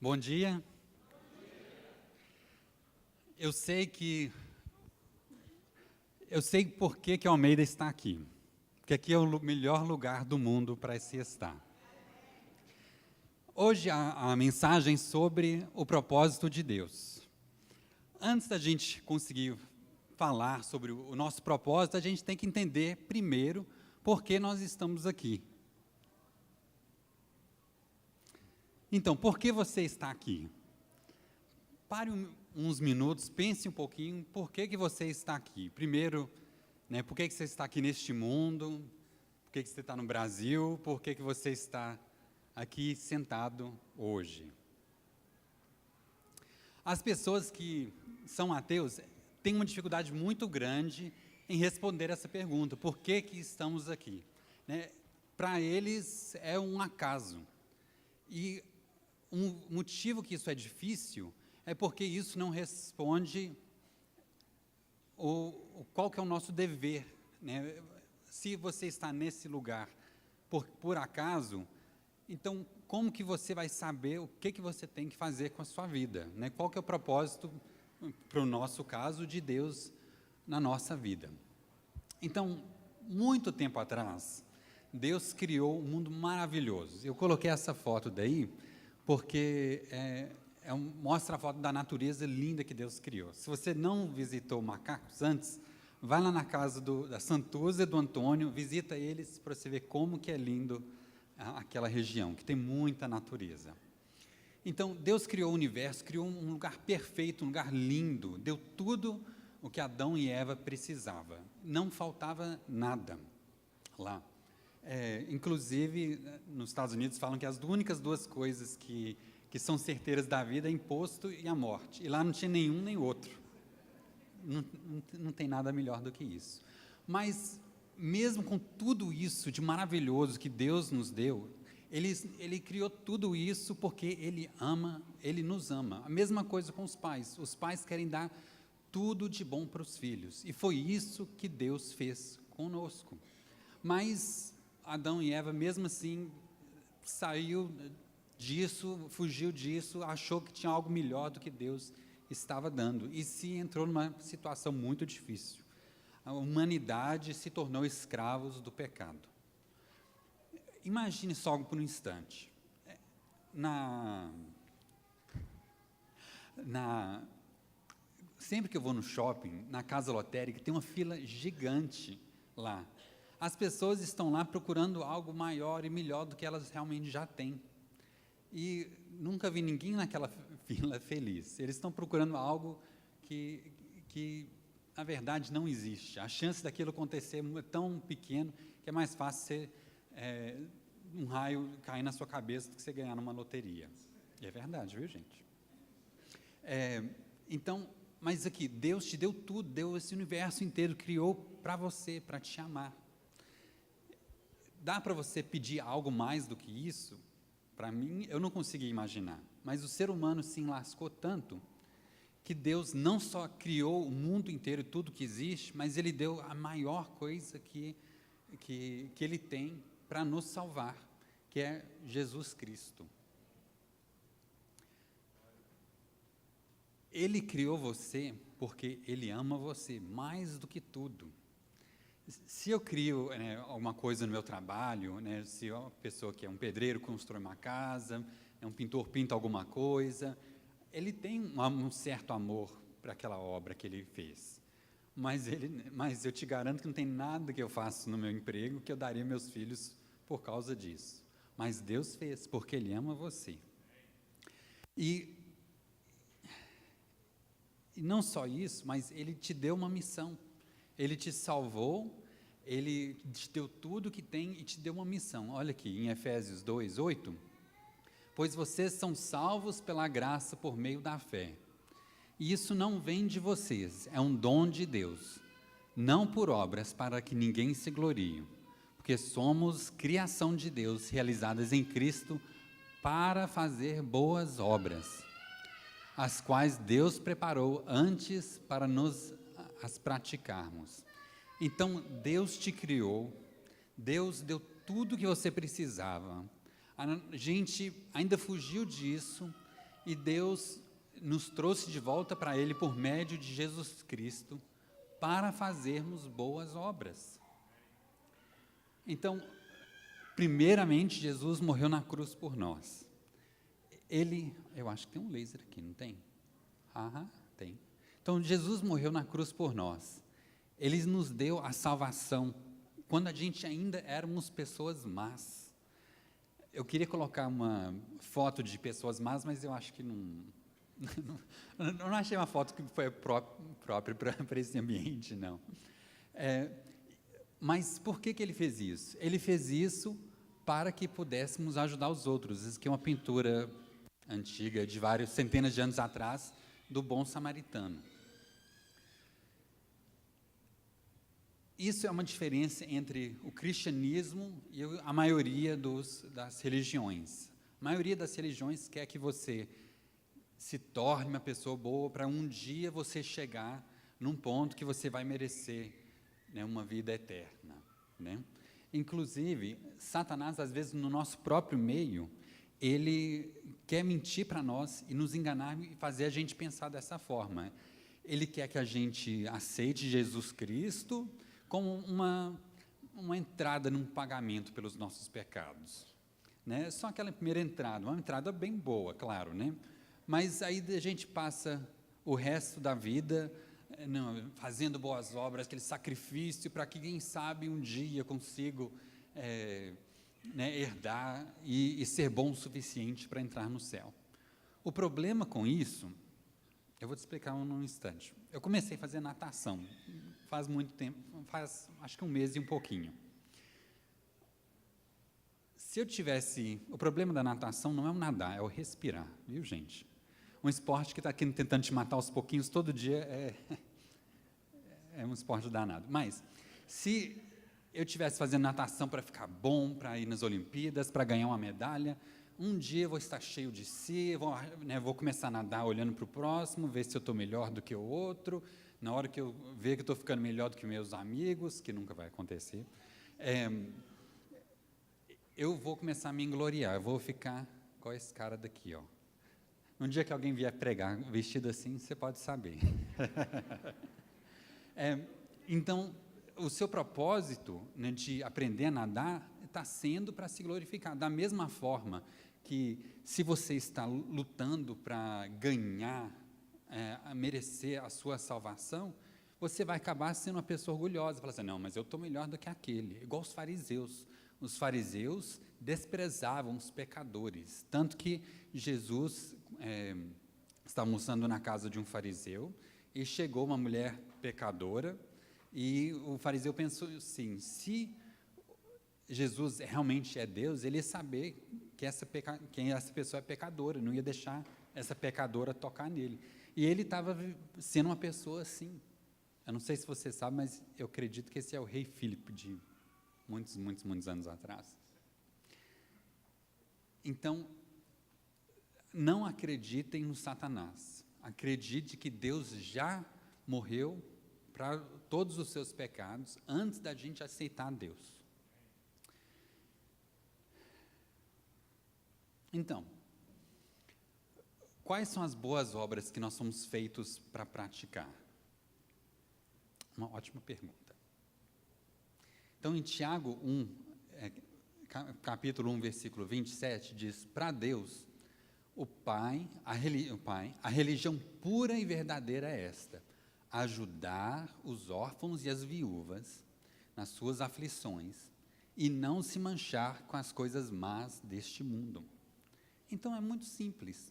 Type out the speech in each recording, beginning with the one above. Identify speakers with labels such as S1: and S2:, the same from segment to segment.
S1: Bom dia. Eu sei por que Almeida está aqui. Porque aqui é o melhor lugar do mundo para se estar. Hoje a mensagem sobre o propósito de Deus. Antes da gente conseguir falar sobre o nosso propósito, a gente tem que entender primeiro por que nós estamos aqui. Então, por que você está aqui? Pare uns minutos, pense um pouquinho por que você está aqui. Primeiro, por que você está aqui neste mundo? Por que você está no Brasil? Por que você está aqui sentado hoje? As pessoas que são ateus têm uma dificuldade muito grande em responder essa pergunta. Por que estamos aqui? Para eles é um acaso. E um motivo que isso é difícil é porque isso não responde qual que é o nosso dever. Se você está nesse lugar por acaso, então como que você vai saber o que você tem que fazer com a sua vida? Qual que é o propósito, para o nosso caso, de Deus na nossa vida? Então, muito tempo atrás, Deus criou um mundo maravilhoso. Eu coloquei essa foto daí porque mostra a foto da natureza linda que Deus criou. Se você não visitou macacos antes, vai lá na casa da Santuza e do Antônio, visita eles para você ver como que é lindo aquela região, que tem muita natureza. Então, Deus criou o universo, criou um lugar perfeito, um lugar lindo, deu tudo o que Adão e Eva precisavam. Não faltava nada lá. Inclusive, nos Estados Unidos falam que as únicas duas coisas que são certeiras da vida é imposto e a morte. E lá não tinha nenhum nem outro. Não tem nada melhor do que isso. Mas, mesmo com tudo isso de maravilhoso que Deus nos deu, Ele criou tudo isso porque Ele nos ama. A mesma coisa com os pais. Os pais querem dar tudo de bom para os filhos. E foi isso que Deus fez conosco. Mas Adão e Eva, mesmo assim, saiu disso, fugiu disso, achou que tinha algo melhor do que Deus estava dando e se entrou numa situação muito difícil. A humanidade se tornou escravos do pecado. Imagine só por um instante. Sempre que eu vou no shopping, na casa lotérica, tem uma fila gigante lá. As pessoas estão lá procurando algo maior e melhor do que elas realmente já têm. E nunca vi ninguém naquela fila feliz. Eles estão procurando algo que na verdade, não existe. A chance daquilo acontecer é tão pequeno que é mais fácil um raio cair na sua cabeça do que você ganhar numa loteria. E é verdade, viu, gente? Então, mas aqui, Deus te deu tudo, deu esse universo inteiro, criou para você, para te amar. Dá para você pedir algo mais do que isso? Para mim, eu não consegui imaginar. Mas o ser humano se enlascou tanto que Deus não só criou o mundo inteiro e tudo que existe, mas Ele deu a maior coisa que Ele tem para nos salvar, que é Jesus Cristo. Ele criou você porque Ele ama você mais do que tudo. Se eu crio alguma coisa no meu trabalho, se uma pessoa que é um pedreiro constrói uma casa, um pintor pinta alguma coisa, ele tem um certo amor para aquela obra que ele fez. Mas eu te garanto que não tem nada que eu faço no meu emprego que eu daria meus filhos por causa disso. Mas Deus fez, porque Ele ama você. E não só isso, mas Ele te deu uma missão. Ele te salvou, Ele te deu tudo que tem e te deu uma missão. Olha aqui, em Efésios 2:8. Pois vocês são salvos pela graça por meio da fé. E isso não vem de vocês, é um dom de Deus. Não por obras, para que ninguém se glorie. Porque somos criação de Deus, realizadas em Cristo, para fazer boas obras, as quais Deus preparou antes para nos as praticarmos. Então, Deus te criou, Deus deu tudo o que você precisava. A gente ainda fugiu disso E Deus nos trouxe de volta para Ele por médio de Jesus Cristo, para fazermos boas obras. Então, primeiramente, Jesus morreu na cruz por nós. Eu acho que tem um laser aqui, não tem? Tem. Então, Jesus morreu na cruz por nós. Ele nos deu a salvação, quando a gente ainda éramos pessoas más. Eu queria colocar uma foto de pessoas más, mas eu acho que não achei uma foto que foi própria para esse ambiente, não. Mas por que ele fez isso? Ele fez isso para que pudéssemos ajudar os outros. Isso aqui é uma pintura antiga, de várias centenas de anos atrás, do bom samaritano. Isso é uma diferença entre o cristianismo e a maioria das religiões. A maioria das religiões quer que você se torne uma pessoa boa para um dia você chegar num ponto que você vai merecer, né, uma vida eterna, né? Inclusive, Satanás, às vezes, no nosso próprio meio, ele quer mentir para nós e nos enganar e fazer a gente pensar dessa forma. Ele quer que a gente aceite Jesus Cristo como uma entrada num pagamento pelos nossos pecados, né? Só aquela primeira entrada, uma entrada bem boa, claro, né? Mas aí a gente passa o resto da vida fazendo boas obras, aquele sacrifício para que, quem sabe, um dia eu consigo herdar e ser bom o suficiente para entrar no céu. O problema com isso, eu vou te explicar num instante. Eu comecei a fazer natação, faz muito tempo, faz acho que um mês e um pouquinho. O problema da natação não é o nadar, é o respirar, viu, gente? Um esporte que está aqui tentando te matar aos pouquinhos todo dia é um esporte danado. Mas, se eu estivesse fazendo natação para ficar bom, para ir nas Olimpíadas, para ganhar uma medalha, um dia eu vou estar cheio de si, vou começar a nadar olhando para o próximo, ver se eu estou melhor do que o outro. Na hora que eu ver que estou ficando melhor do que meus amigos, que nunca vai acontecer, eu vou começar a me engloriar, eu vou ficar igual esse cara daqui, ó. Um dia que alguém vier pregar vestido assim, você pode saber. Então, o seu propósito, né, de aprender a nadar está sendo para se glorificar. Da mesma forma que, se você está lutando para ganhar, merecer a sua salvação, você vai acabar sendo uma pessoa orgulhosa. Falar assim, não, mas eu estou melhor do que aquele. Igual os fariseus. Os fariseus desprezavam os pecadores. Tanto que Jesus estava almoçando na casa de um fariseu e chegou uma mulher pecadora e o fariseu pensou assim, se Jesus realmente é Deus, ele ia saber que quem essa pessoa é pecadora, não ia deixar essa pecadora tocar nele. E ele estava sendo uma pessoa assim. Eu não sei se você sabe, mas eu acredito que esse é o rei Filipe de muitos, muitos, muitos anos atrás. Então, não acreditem no Satanás. Acredite que Deus já morreu para todos os seus pecados antes da gente aceitar Deus. Então, quais são as boas obras que nós somos feitos para praticar? Uma ótima pergunta. Então, em Tiago 1, capítulo 1, versículo 27, diz, para Deus, a religião pura e verdadeira é esta, ajudar os órfãos e as viúvas nas suas aflições e não se manchar com as coisas más deste mundo. Então, é muito simples.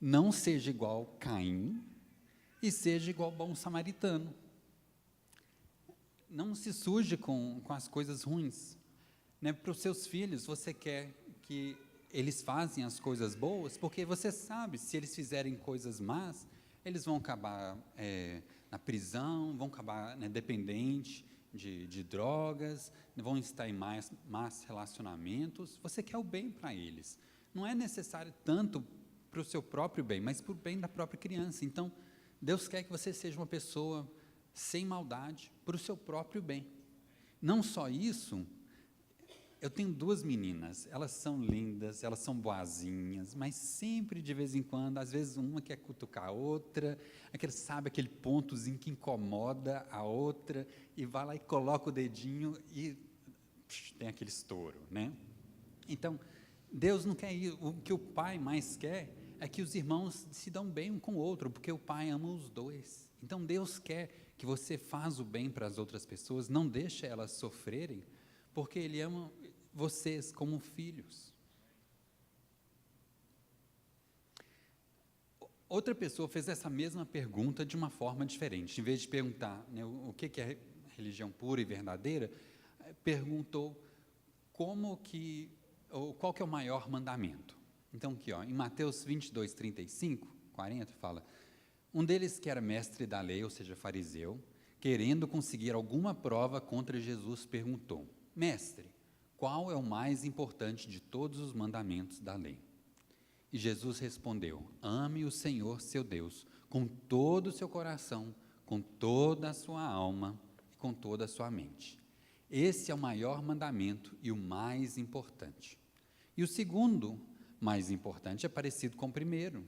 S1: Não seja igual Caim e seja igual bom samaritano. Não se suje com as coisas ruins. Né? Para os seus filhos, você quer que eles façam as coisas boas, porque você sabe, se eles fizerem coisas más, eles vão acabar na prisão, vão acabar, né, dependentes de drogas, vão estar em más relacionamentos. Você quer o bem para eles. Não é necessário tanto para o seu próprio bem, mas para o bem da própria criança. Então, Deus quer que você seja uma pessoa sem maldade, para o seu próprio bem. Não só isso, eu tenho duas meninas, elas são lindas, elas são boazinhas, mas sempre de vez em quando, às vezes uma quer cutucar a outra, sabe aquele pontozinho que incomoda a outra, e vai lá e coloca o dedinho e tem aquele estouro, né? Então, Deus não quer isso. O que o pai mais quer é que os irmãos se dão bem um com o outro, porque o pai ama os dois. Então, Deus quer que você faça o bem para as outras pessoas, não deixe elas sofrerem, porque Ele ama vocês como filhos. Outra pessoa fez essa mesma pergunta de uma forma diferente. Em vez de perguntar, né, o que é religião pura e verdadeira, perguntou qual que é o maior mandamento. Então, aqui, em Mateus 22, 35, 40, fala: um deles que era mestre da lei, ou seja, fariseu, querendo conseguir alguma prova contra Jesus, perguntou: mestre, qual é o mais importante de todos os mandamentos da lei? E Jesus respondeu: ame o Senhor seu Deus com todo o seu coração, com toda a sua alma e com toda a sua mente. Esse é o maior mandamento e o mais importante. E o segundo mais importante é parecido com o primeiro: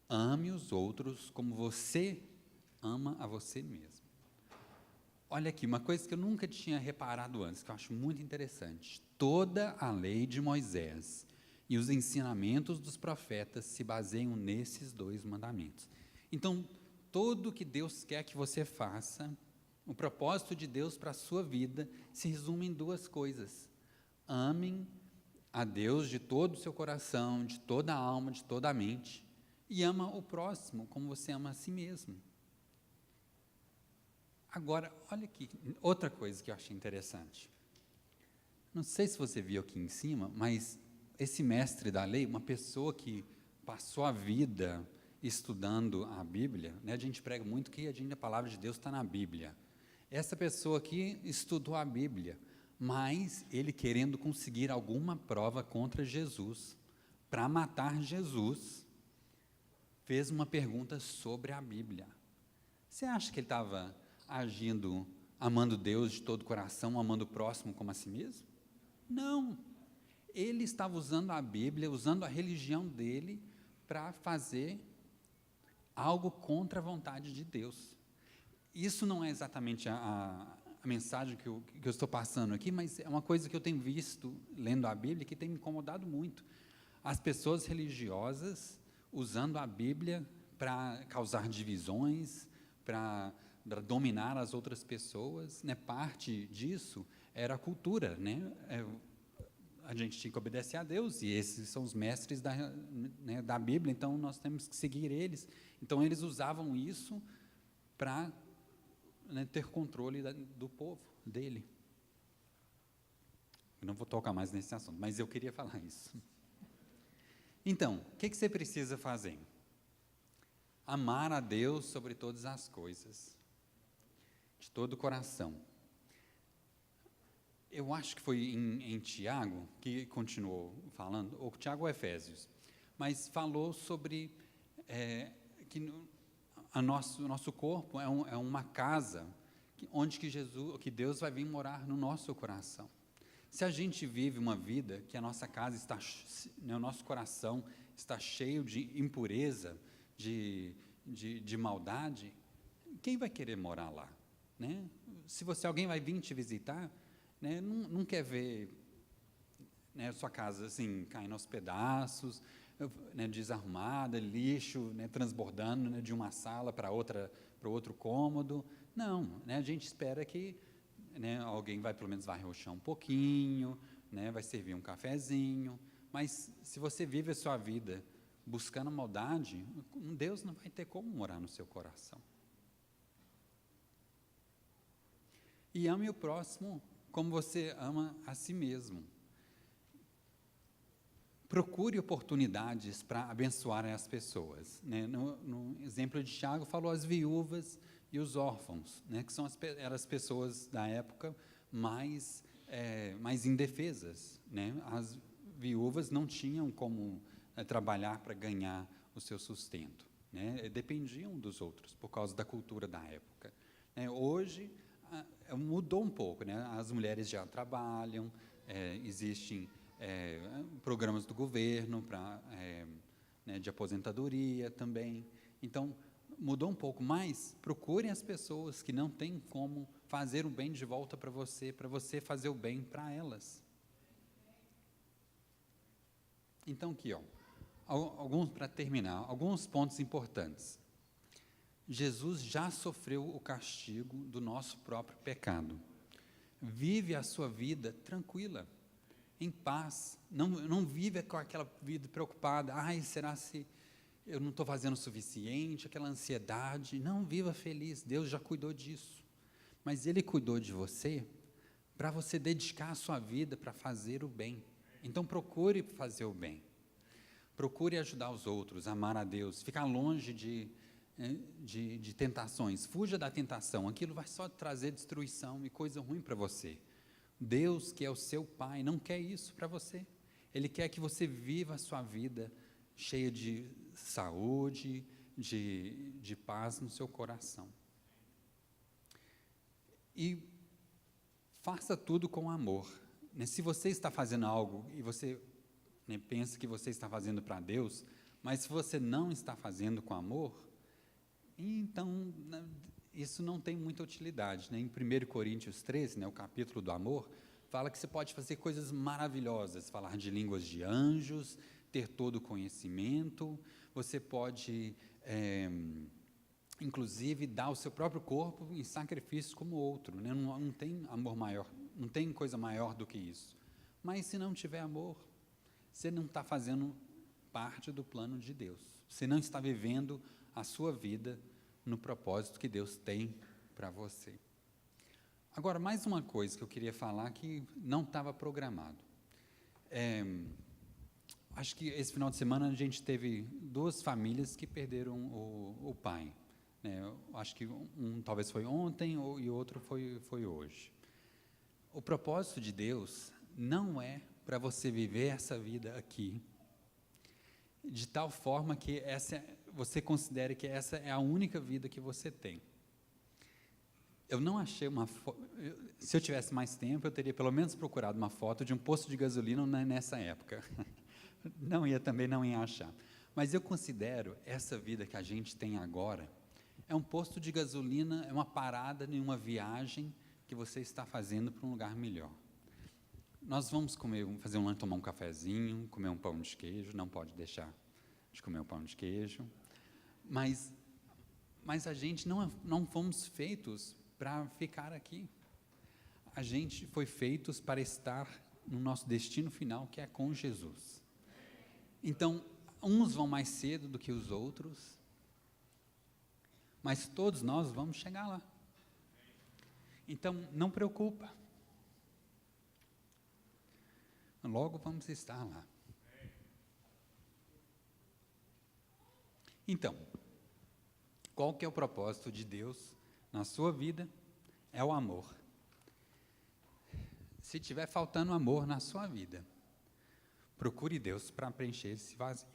S1: ame os outros como você ama a você mesmo. Olha aqui, uma coisa que eu nunca tinha reparado antes, que eu acho muito interessante. Toda a lei de Moisés e os ensinamentos dos profetas se baseiam nesses dois mandamentos. Então, tudo que Deus quer que você faça, o propósito de Deus para a sua vida, se resume em duas coisas: amem a Deus de todo o seu coração, de toda a alma, de toda a mente, e ama o próximo como você ama a si mesmo. Agora, olha aqui, outra coisa que eu achei interessante. Não sei se você viu aqui em cima, mas esse mestre da lei, uma pessoa que passou a vida estudando a Bíblia, né, a gente prega muito que a palavra de Deus está na Bíblia. Essa pessoa aqui estudou a Bíblia, mas ele querendo conseguir alguma prova contra Jesus, para matar Jesus, fez uma pergunta sobre a Bíblia. Você acha que ele estava agindo, amando Deus de todo o coração, amando o próximo como a si mesmo? Não. Ele estava usando a Bíblia, usando a religião dele, para fazer algo contra a vontade de Deus. Isso não é exatamente a mensagem que eu estou passando aqui, mas é uma coisa que eu tenho visto, lendo a Bíblia, que tem me incomodado muito. As pessoas religiosas usando a Bíblia para causar divisões, para dominar as outras pessoas, né? Parte disso era a cultura, né? A gente tinha que obedecer a Deus, e esses são os mestres da Bíblia, então nós temos que seguir eles. Então eles usavam isso para, né, ter controle do povo, dele. Eu não vou tocar mais nesse assunto, mas eu queria falar isso. Então, o que você precisa fazer? Amar a Deus sobre todas as coisas, de todo o coração. Eu acho que foi em Tiago que continuou falando, ou Tiago ou Efésios, mas falou sobre que o nosso corpo é uma casa onde que Deus vai vir morar no nosso coração. Se a gente vive uma vida que a nossa casa está, né, o nosso coração está cheio de impureza, de maldade, quem vai querer morar lá, né? Se alguém vai vir te visitar, né, não quer ver, né, sua casa assim caindo aos pedaços, né, desarrumada, lixo, né, transbordando, né, de uma sala para outro cômodo. Não, né, a gente espera que, né, alguém vai pelo menos varrer o chão um pouquinho, né, vai servir um cafezinho. Mas se você vive a sua vida buscando maldade, Deus não vai ter como morar no seu coração. E ame o próximo como você ama a si mesmo. Procure oportunidades para abençoar as pessoas, né? No exemplo de Tiago, falou as viúvas e os órfãos, né? Que eram as pessoas da época mais indefesas, né? As viúvas não tinham como trabalhar para ganhar o seu sustento, né? Dependiam dos outros por causa da cultura da época. Hoje mudou um pouco, né? As mulheres já trabalham, existem programas do governo de aposentadoria também. Então, mudou um pouco, mas procurem as pessoas que não têm como fazer o bem de volta para você fazer o bem para elas. Então, aqui, para terminar, alguns pontos importantes. Jesus já sofreu o castigo do nosso próprio pecado. Vive a sua vida tranquila, em paz. Não vive com aquela vida preocupada. Será se eu não estou fazendo o suficiente? Aquela ansiedade. Não, viva feliz. Deus já cuidou disso. Mas Ele cuidou de você para você dedicar a sua vida para fazer o bem. Então, procure fazer o bem. Procure ajudar os outros, amar a Deus. Ficar longe de tentações. Fuja da tentação. Aquilo vai só trazer destruição e coisa ruim para você. Deus, que é o seu Pai, não quer isso para você. Ele quer que você viva a sua vida cheia de saúde, de paz no seu coração. E faça tudo com amor. Se você está fazendo algo e você pensa que você está fazendo para Deus, mas se você não está fazendo com amor, então isso não tem muita utilidade. Em 1 Coríntios 13, o capítulo do amor, fala que você pode fazer coisas maravilhosas, falar de línguas de anjos, ter todo o conhecimento, você pode, inclusive, dar o seu próprio corpo em sacrifício como outro. Não tem amor maior, não tem coisa maior do que isso. Mas se não tiver amor, você não está fazendo parte do plano de Deus. Você não está vivendo a sua vida no propósito que Deus tem para você. Agora, mais uma coisa que eu queria falar que não estava programado. Acho que esse final de semana a gente teve 2 famílias que perderam o pai. Acho que um talvez foi ontem e outro foi hoje. O propósito de Deus não é para você viver essa vida aqui, de tal forma que você considere que essa é a única vida que você tem. Eu não achei uma foto. Se eu tivesse mais tempo, eu teria pelo menos procurado uma foto de um posto de gasolina nessa época. Não ia achar. Mas eu considero essa vida que a gente tem agora, é um posto de gasolina, é uma parada em uma viagem que você está fazendo para um lugar melhor. Nós vamos fazer um lanche, tomar um cafezinho, comer um pão de queijo, não pode deixar de comer um pão de queijo, mas a gente não fomos feitos para ficar aqui. A gente foi feitos para estar no nosso destino final, que é com Jesus. Então, uns vão mais cedo do que os outros, mas todos nós vamos chegar lá. Então, não preocupa. Logo vamos estar lá. Então, qual que é o propósito de Deus na sua vida? É o amor. Se tiver faltando amor na sua vida, procure Deus para preencher esse vazio.